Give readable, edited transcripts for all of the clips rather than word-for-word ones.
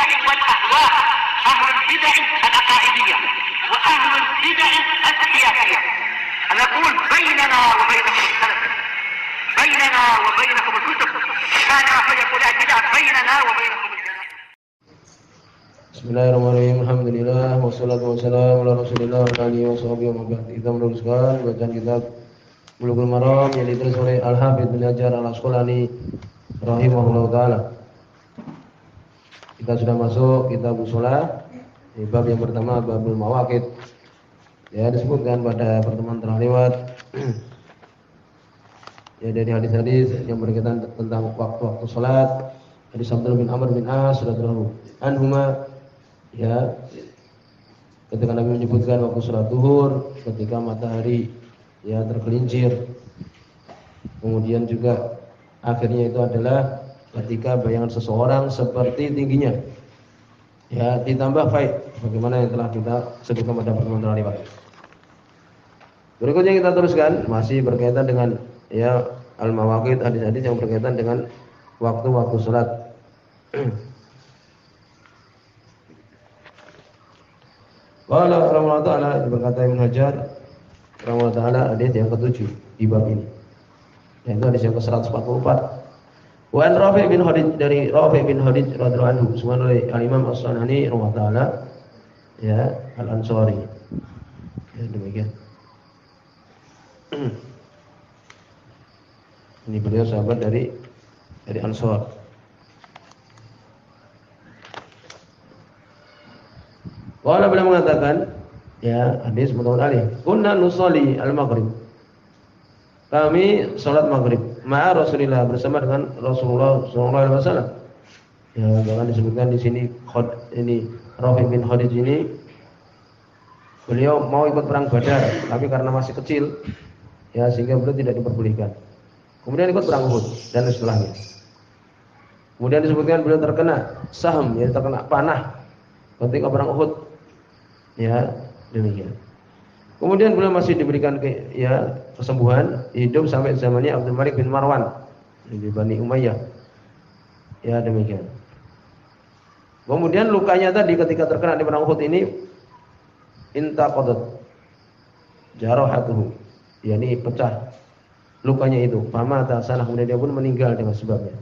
البدع والأهواء، أهل البدع العقائدية وأهل البدع السياسية. نقول بيننا وبينكم السلف، بيننا وبينكم الكتب، كان فيقول البدع بيننا وبينكم الجنة. Bismillahirrahmanirrahim. Alhamdulillah wassalatu wassalamu ala Rasulillah wa alihi washabihi wa man. Kita meneruskan bacaan kitab Bulughul Maram yang ditulis oleh Al-Hafidz Ibnu Hajar Al-Asqalani rahimahullahu taala. Kita sudah masuk kitab shalah, di bab yang pertama babul mawaqit. Ya, disebutkan pada pertemuan terlewat ya dari hadis-hadis yang berkaitan tentang waktu-waktu salat. Hadis Abdullah bin Amr bin As radhiyallahu anhuma, ya, ketika Nabi menyebutkan waktu salat zuhur ketika matahari ya tergelincir. Kemudian juga akhirnya itu adalah ketika bayangan seseorang seperti tingginya. Ya, ditambah faid bagaimana yang telah kita sebutkan pada pertemuan terlewat. Berikutnya kita teruskan masih berkaitan dengan ya al-mawaqit, hadis-hadis yang berkaitan dengan waktu-waktu salat. Qala rahimahullah ta'ala, berkata Ibnu Hajar rahimahullah ta'ala, hadis yang ke-7 di bab ini, yaitu hadis yang ke-144. Wa an Rafi' bin Khadij, dari Rafi' bin Khadij radhiyallahu anhu, sebenarnya al-Imam As-Sanani rahimahullah ta'ala, ya, Al-Ansari. Ya, demikian. Ini beliau sahabat dari Ansar. Qala, beliau mengatakan, ya, hadis muttafaqun alaih, kunna nusalli al-maghrib, kami salat maghrib ma'a Rasulillah, bersama dengan Rasulullah sallallahu alaihi wasallam. Ya, bahkan disebutkan di sini ini Rafi' bin Khadij ini beliau mau ikut perang Badar, tapi karena masih kecil ya sehingga beliau tidak diperbolehkan. Kemudian ikut perang Uhud dan setelahnya. Kemudian disebutkan beliau terkena saham, ya, terkena panah ketika perang Uhud. Ya, demikian. Kemudian beliau masih diberikan kesembuhan, hidup sampai zamannya Abdul Malik bin Marwan di Bani Umayyah. Ya, demikian. Kemudian lukanya tadi ketika terkena di perang Uhud ini intaqadat jarahatuhu, yakni pecah lukanya itu. Famata sanah, kemudian dia pun meninggal dengan sebabnya.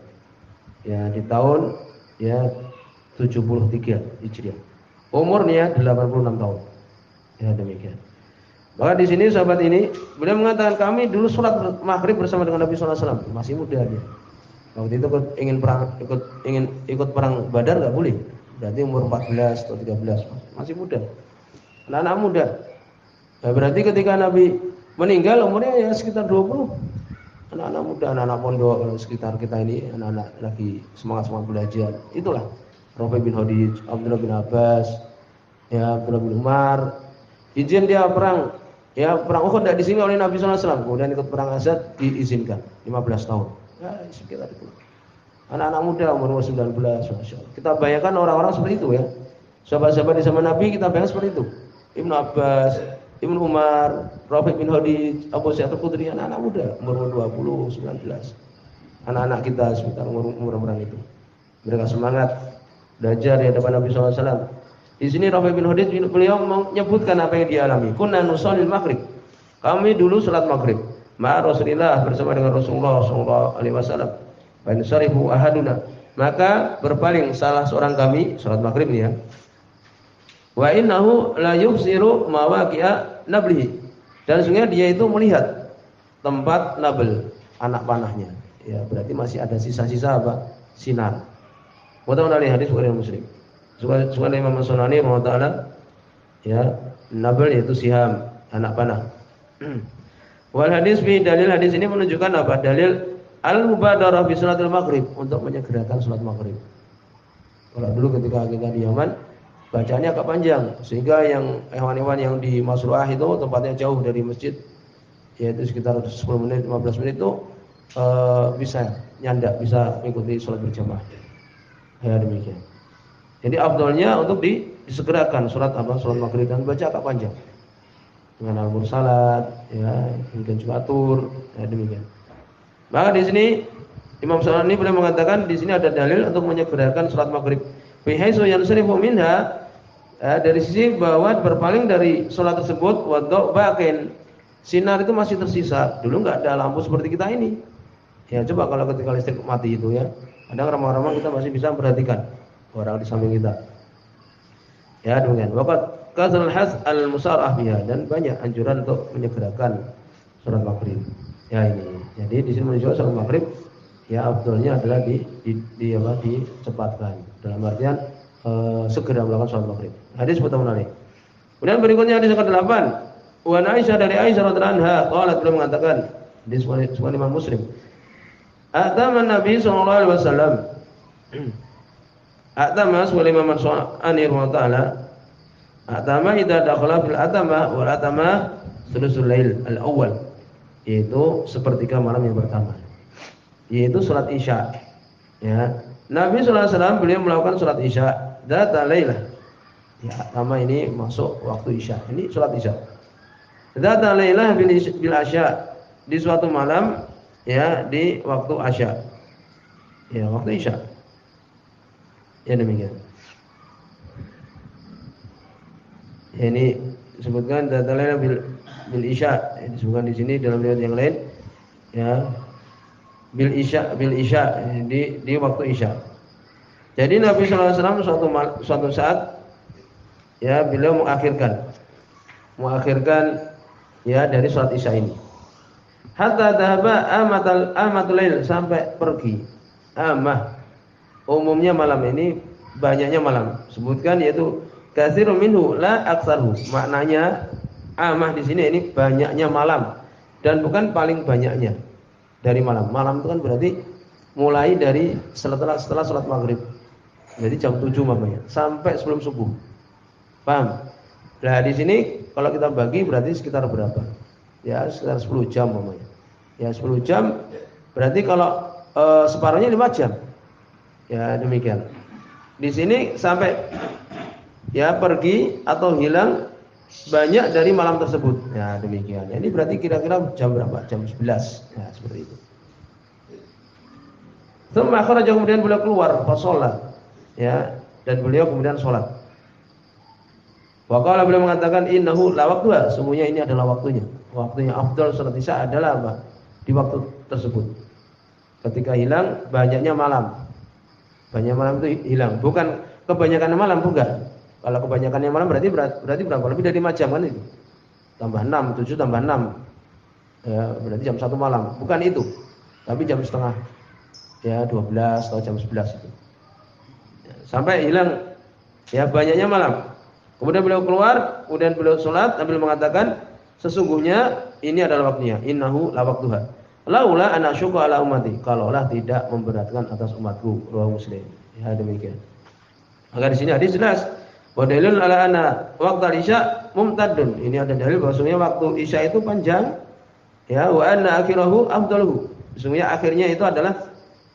Ya, di tahun 73 Hijriah. Umurnya 86 tahun. Ya, demikian. Maka di sini sahabat ini beliau mengatakan, kami dulu sholat maghrib bersama dengan Nabi sallallahu alaihi wasallam. Masih muda dia. Waktu itu ikut perang Badar enggak boleh. Berarti umur 14 atau 13, masih muda. Anak-anak muda. Nah, berarti ketika Nabi meninggal umurnya ya sekitar 20. Anak-anak muda, anak-anak pondok sekitar kita ini, anak-anak lagi semangat-semangat belajar. Itulah Rafi' bin Khadij, Abdullah bin Abbas, ya, Abdullah bin Umar. Izin dia perang Uhud tidak diizinkan oleh Nabi sallallahu alaihi wasallam. Kemudian ikut perang Ahzab diizinkan 15 tahun. Ya, sekitar itu. Anak-anak muda umur 19, masyaallah. Kita bayangkan orang-orang seperti itu ya. Sahabat-sahabat di zaman Nabi kita bayangkan seperti itu. Ibnu Abbas, Ibnu Umar, Rafi' bin Khadij, Abu Sa'id Al-Khudri, anak-anak muda umur 20, 19. Anak-anak kita sekitar umur-umuran itu. Mereka semangat belajar di hadapan Nabi sallallahu alaihi wasallam. Di sini Rafi' bin Khadij beliau menyebutkan apa yang dia alami. Kunna nusallil maghrib. Kami dulu salat maghrib ma'a Rasulillah, bersama dengan Rasulullah sallallahu alaihi wasallam. Fa insarifu ahaduna, maka berpaling salah seorang kami salat maghrib ini ya. Wa innahu la yubsiru mawaqi'a nablihi, dan sesungguhnya dia itu melihat tempat nabl, anak panahnya. Ya, berarti masih ada sisa-sisa apa? Sinar. Muttafaqun alaih, hadis Bukhari dan Muslim. Sunan Imam As-Sanani rahimahullah ta'ala, ya, nabl yaitu siham, anak panah. Wal hadis fi, dalil hadis ini menunjukkan apa? Dalil al-mubadarah bi salatil maghrib, untuk menyegerakan salat maghrib. Kalau dulu ketika kita di Yaman bacaannya agak panjang, sehingga yang hewan-hewan yang di Masruah itu tempatnya jauh dari masjid, yaitu sekitar 10 menit 15 menit itu bisa nyandak, bisa mengikuti salat berjamaah. Ya, demikian. Jadi afdalnya untuk disegerakan salat maghrib dan baca agak panjang. Dengan al-mursalat, ya, kemudian juga atur, ya, demikian. Maka di sini Imam Sanani boleh mengatakan di sini ada dalil untuk menyegerakan salat maghrib. Bihaisu yansarifu minha, dari sisi bahwa berpaling dari sholat tersebut, wadok bakin, sinar itu masih tersisa. Dulu nggak ada lampu seperti kita ini. Ya coba kalau ketika listrik mati itu ya, kadang remang-remang kita masih bisa memperhatikan orang di samping kita. Ya demikian. Waqad kasal has al musarah biha, dan banyak anjuran untuk menyegerakan sholat maghrib. Ya ini. Jadi di sini menunjukkan sholat maghrib ya afdalnya adalah dicepatkan. Dalam artian segera melakukan sholat maghrib. Hadis pertama kali. Kemudian berikutnya hadis ke-8. Wa Aisyah, dari Aisyah radhiyallahu anha, qalat, beliau mengatakan di sebuah Imam Muslim. Atama Nabi sallallahu alaihi wasallam. Atama sebagai Imam An-Nawawi rahimahullah. Atama idza dakhala fil atama wal atama thuluthul lail al-awwal. Yaitu sepertiga malam yang pertama. Yaitu salat Isya. Ya. Nabi sallallahu alaihi wasallam beliau melakukan salat Isya dzata lailah. Ya, pertama ini masuk waktu Isya. Ini salat Isya. Dzata lailah bil Isya, di suatu malam ya di waktu Isya. Ya, waktu Isya. Ya demikian. Ya, ini disebutkan dzata lailah bil Isya. Ya, disebutkan di sini dalam riwayat yang lain ya. Bil Isya di waktu Isya. Jadi Nabi sallallahu alaihi wasallam suatu saat ya beliau mengakhirkan ya dari salat Isya ini. Hatta dhahaba amatul lail, sampai pergi. Amah umumnya malam ini, banyaknya malam. Sebutkan yaitu katsirun minhu la aktsaru. Maknanya amah di sini ini banyaknya malam dan bukan paling banyaknya. Dari malam. Malam itu kan berarti mulai dari setelah salat maghrib. Jadi jam 7 mamanya sampai sebelum subuh. Paham? Nah, di sini kalau kita bagi berarti sekitar berapa? Ya, sekitar 10 jam mamanya. Ya, 10 jam berarti kalau separuhnya 5 jam. Ya, demikian. Di sini sampai ya pergi atau hilang banyak dari malam tersebut. Ya, demikian. Ini berarti kira-kira jam berapa? Jam 11. Ya, seperti itu. Tsumma kharaja, kemudian beliau keluar, shalat. Ya, dan beliau kemudian salat. Wa qala, beliau mengatakan innahu la waqtuha, semuanya ini adalah waktunya. Waktunya afdal salat Isya adalah apa? Di waktu tersebut. Ketika hilang banyaknya malam. Banyak malam itu hilang, bukan kebanyakan malam, bukan. Kalau kebanyakannya malam berarti berapa? Lebih dari 5 jam kan itu. Tambah 6, 7 tambah 6. Ya, berarti jam 1 malam. Bukan itu. Tapi jam setengah. Ya, 12 atau jam 11 itu. Ya, sampai hilang ya banyaknya malam. Kemudian beliau keluar, kemudian beliau salat sambil mengatakan sesungguhnya ini adalah waktunya. Innahu la waqtuha. Laula ana syuqa ala ummati. Kalaulah tidak memberatkan atas umatku. Riwayat Muslim. Ya, demikian. Maka di sini hadis jelas. Wa dalil ala anna waqtal Isya mumtaddun. Ini ada dalil bahwasanya waktu Isya itu panjang. Ya, wa anna akhirahu afdaluhu. Sesungguhnya akhirnya itu adalah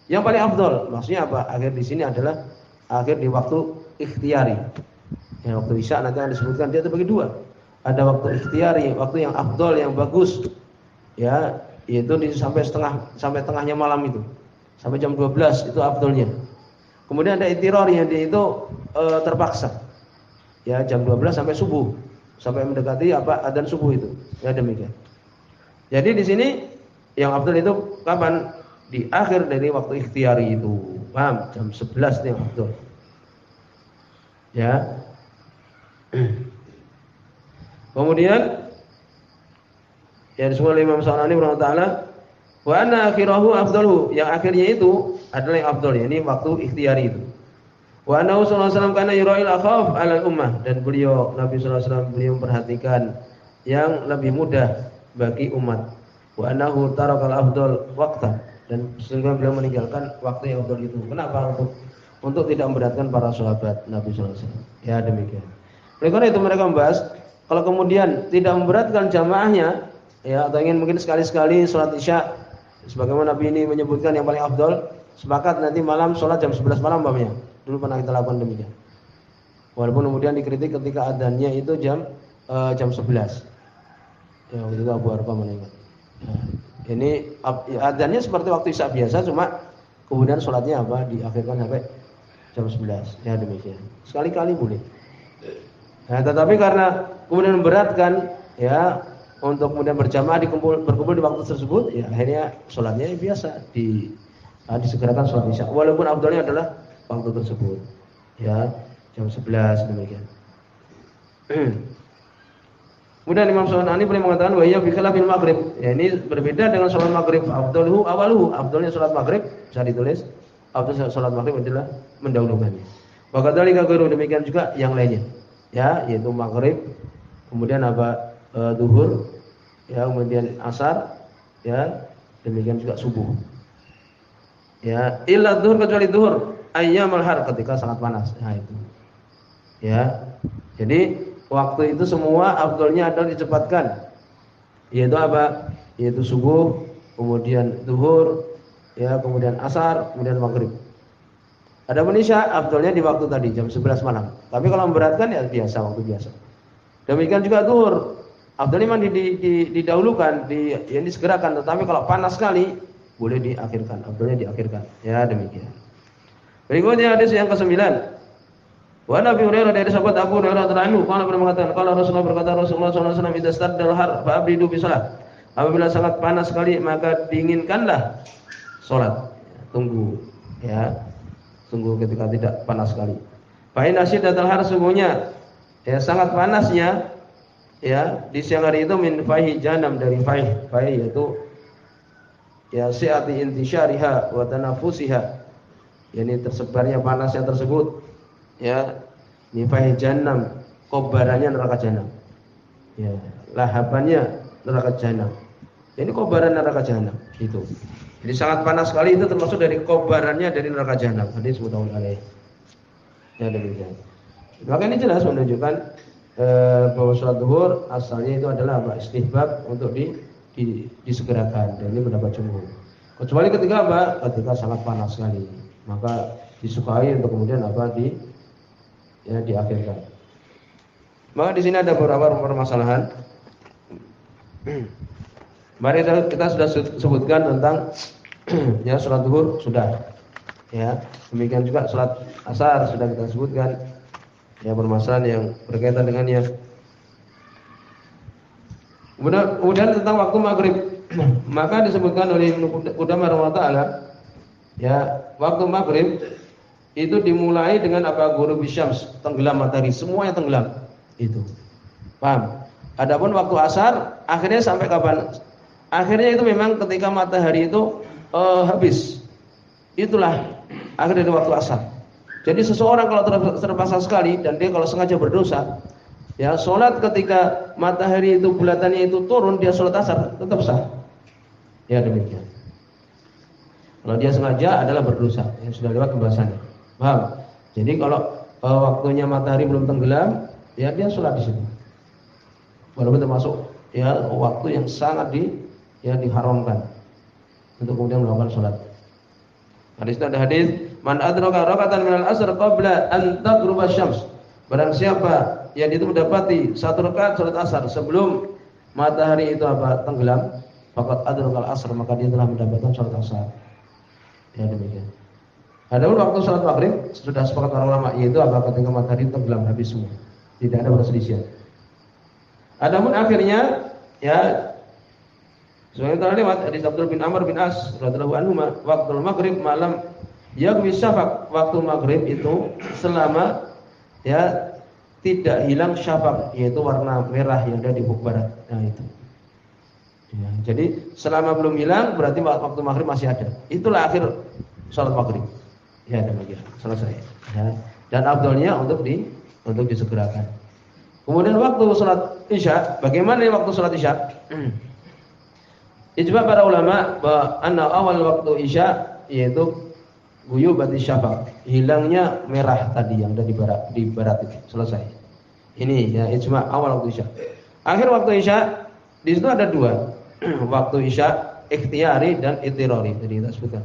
yang paling afdal. Maksudnya apa? Akhir di sini adalah akhir di waktu ikhtiyari. Ya, waktu Isya nanti yang disebutkan dia terbagi dua. Ada waktu ikhtiyari, waktu yang afdal, yang bagus. Ya, itu sampai tengahnya malam itu. Sampai jam 12 itu afdalnya. Kemudian ada ittirar yang dia itu terpaksa. Ya, jam 12 sampai subuh, sampai mendekati adzan subuh itu. Ya, demikian. Jadi di sini yang afdal itu kapan? Di akhir dari waktu ikhtiyari itu. Paham? Jam 11 itu yang afdal. Ya. Kemudian ya disebut oleh Imam Sa'lani rahimahullah, wa anna akhirahu afdaluhu, yang akhirnya itu adalah yang afdal, ya, ini waktu ikhtiyari itu. Wa annahu sallallahu alaihi wasallam kana yura'il akhaf 'ala al-ummah, dan beliau Nabi sallallahu alaihi wasallam beliau memperhatikan yang lebih mudah bagi umat. Wa annahu tarakal afdal waqta, dan sehingga beliau meninggalkan waktu yang afdal itu. Kenapa? Untuk tidak memberatkan para sahabat Nabi sallallahu alaihi wasallam. Ya, demikian. Oleh karena itu mereka membahas kalau kemudian tidak memberatkan jamaahnya, ya, atau ingin mungkin sekali-sekali sholat Isya sebagaimana Nabi ini menyebutkan yang paling afdal, sepakat nanti malam sholat jam 11 malam umpamanya. Dulu pernah kita lakukan demikian. Walaupun kemudian dikritik ketika adzannya itu jam 11. Ya, waktu itu Abu Arfa meninggal. Nah, ini adzannya seperti waktu Isya biasa, cuma kemudian sholatnya diakhirkan sampai jam 11. Ya demikian. Sekali-kali boleh. Nah, tetapi karena kemudian memberatkan ya untuk kemudian berjamaah berkumpul di waktu tersebut, ya akhirnya sholatnya biasa disegerakan sholat isya. Walaupun afdalnya adalah waktu tersebut. Ya, jam 11 demikian. Kemudian Imam Syafi'i boleh mengatakan wa ya bi khilafil maghrib. Ya, ini berbeda dengan sholat maghrib. Afdaluhu awaluhu. Afdalnya sholat maghrib bisa ditulis. Afdal sholat maghrib adalah mendahulukannya. Wa kadzalika ghairu, demikian juga yang lainnya. Ya, yaitu maghrib, kemudian zuhur, ya, kemudian asar, ya, demikian juga subuh. Ya, illa zuhur, kecuali zuhur, ayyamul har, ketika sangat panas. Nah itu. Ya. Jadi waktu itu semua afdalnya adalah dicepatkan. Yaitu apa? Yaitu subuh, kemudian zuhur, ya, kemudian asar, kemudian maghrib. Adapun isya afdalnya di waktu tadi jam 11 malam. Tapi kalau memberatkan ya biasa, waktu biasa. Demikian juga zuhur. Afdalnya memang didahulukan, yang disegerakan, tetapi kalau panas sekali boleh diakhirkan. Afdalnya diakhirkan. Ya, demikian. Berikutnya hadis yang ke-9. Wa Nabi Hurairah, dari sahabat Abu Hurairah radhiyallahu anhu, qala pernah mengatakan, qala Rasulullah, berkata Rasulullah sallallahu alaihi wasallam, "Idza staddal har fa'abridu bi shalah." Apabila sangat panas sekali maka dinginkanlah salat. Tunggu, ya. Tunggu ketika tidak panas sekali. Fa inna syiddatal har, sungguhnya ya sangat panasnya ya di siang hari itu min fahi janam, dari faih yaitu ya si'ati intisyariha wa tanafusiha, yakni tersebarnya panasnya tersebut, ya min fahi janam, kobarannya neraka jahanam, ya lahabannya neraka jahanam. Ini kobaran neraka jahanam itu. Jadi sangat panas sekali, itu termasuk dari kobarannya dari neraka jahanam. Hadis muttafaqun alaih. Ya demikian. Maka ini jelas menunjukkan bahwa sholat zuhur asalnya itu adalah apa? Istihbab untuk disegerakan. Dan ini pendapat jumhur. Kecuali ketika apa? Ketika sangat panas sekali, maka disukai untuk kemudian apa? Diakhirkan. Maka di sini ada beberapa permasalahan. Mari kita sudah sebutkan tentang ya sholat zuhur sudah, ya demikian juga sholat asar sudah kita sebutkan, ya permasalahan yang berkaitan dengannya. Kemudian tentang waktu maghrib, maka disebutkan oleh Ibnu Qudamah rahimahullah taala, ya waktu maghrib itu dimulai dengan apa? Ghurubus syams, tenggelam matahari, semuanya tenggelam itu, paham? Adapun waktu asar akhirnya sampai kapan? Akhirnya itu memang ketika matahari itu habis. Itulah akhir dari waktu asar. Jadi seseorang kalau terpaksa sekali dan dia kalau sengaja berdosa, ya sholat ketika matahari itu bulatannya itu turun, dia sholat asar tetap sah. Ya demikian. Kalau dia sengaja adalah berdosa, yang sudah lewat pembahasannya. Paham? Jadi kalau waktunya matahari belum tenggelam, ya dia sholat di situ. Walaupun termasuk ya waktu yang sangat diharamkan untuk kemudian melakukan sholat. Hadis itu ada hadis, man adraka rakatan minal asr qabla an taghruba syams. Barang siapa yang itu mendapati satu rakaat sholat asar sebelum matahari itu apa? Tenggelam, faqad adrakal asr, maka dia telah mendapatkan sholat asar. Ya demikian. Adapun waktu sholat maghrib sudah sepakat para ulama, yaitu apa? Ketika matahari tenggelam habis semua. Tidak ada perselisihan. Adapun akhirnya ya sebenarnya telah lewat hadis Abdul bin Amr bin As radhiyallahu anhu, waktu maghrib malam yaghwi syafaq, waktu maghrib itu selama ya tidak hilang syafaq, yaitu warna merah yang ada di ufuk barat. Nah itu. Ya, jadi selama belum hilang berarti waktu maghrib masih ada. Itulah akhir salat maghrib. Ya demikian, selesai. Ya. Dan afdalnya untuk disegerakan. Kemudian waktu salat isya, bagaimana waktu salat isya? Ijma para ulama bahwa awal waktu isya yaitu ghuyubati syafaq, hilangnya merah tadi yang ada di barat itu, selesai. Ini ya ijma awal waktu isya. Akhir waktu isya di situ ada dua. Waktu isya ikhtiyari dan ittirari. Jadi kita sebutkan.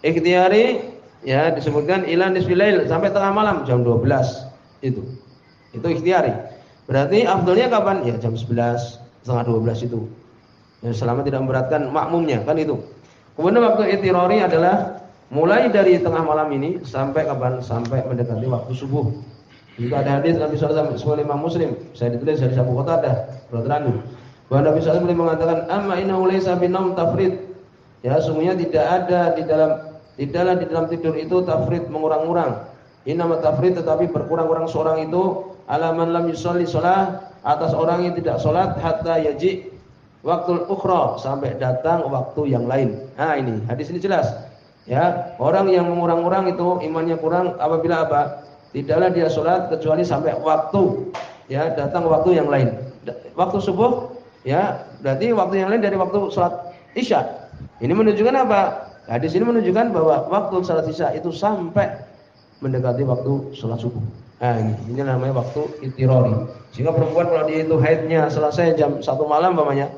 Ikhtiyari ya disebutkan ila nisfil lail, sampai tengah malam jam 12 itu. Itu ikhtiyari. Berarti afdalnya kapan? Ya jam 11, setengah 12 itu. Ya, selama tidak memberatkan makmumnya, kan itu. Kemudian waktu ittirari adalah mulai dari tengah malam ini sampai kapan? Sampai mendekati waktu subuh. Jika ada hadis Nabi sallallahu alaihi wasallam Imam Muslim, saya ditulis dari Abu Qatadah radhiyallahu anhu, bahwa Nabi sallallahu alaihi wasallam mengatakan, "Amma innahu laisa binaum tafrid." Ya, sungguhnya tidak ada di dalam tidur itu tafrid mengurang-urang. Innama tafrid, tetapi berkurang-kurang seorang itu alaman lam yusolli shalah, atas orang yang tidak salat hatta yaji waktul ukhra, sampai datang waktu yang lain. Nah, ini hadis ini jelas. Ya, orang yang mengurang-urang itu imannya kurang apabila apa? Tidaklah dia sholat kecuali sampai waktu, ya, datang waktu yang lain. Waktu subuh, ya, berarti waktu yang lain dari waktu sholat isya. Ini menunjukkan apa? Hadis ini menunjukkan bahwa waktu sholat isya itu sampai mendekati waktu sholat subuh. Nah, ini namanya waktu itirori. Sehingga perempuan kalau dia itu haidnya selesai jam 1 malam umpamanya,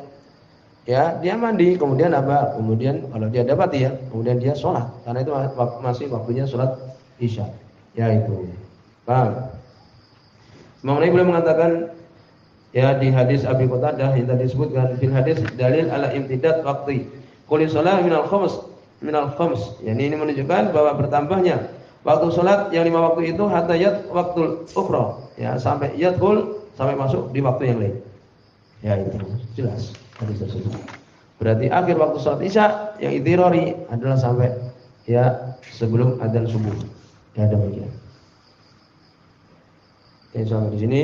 ya, dia mandi, kemudian apa? Kemudian kalau dia dapati, ya, kemudian dia sholat, karena itu masih waktunya sholat isya. Ya, itu. Paham? Imam Nawawi boleh mengatakan, ya, di hadis Abi Qatadah yang tadi disebutkan, fil hadis dalil ala imtidad waqti kulli shalah minal khams. Yani ini menunjukkan bahwa bertambahnya waktu salat yang 5 waktu itu hatta yat waqtul ukhra, ya, sampai yadkhul, sampai masuk di waktu yang lain. Ya, itu jelas hadis tersebut. Berarti akhir waktu salat isya yang itirori adalah sampai, ya, sebelum adzan subuh. Ya, demikian. Sampai di sini.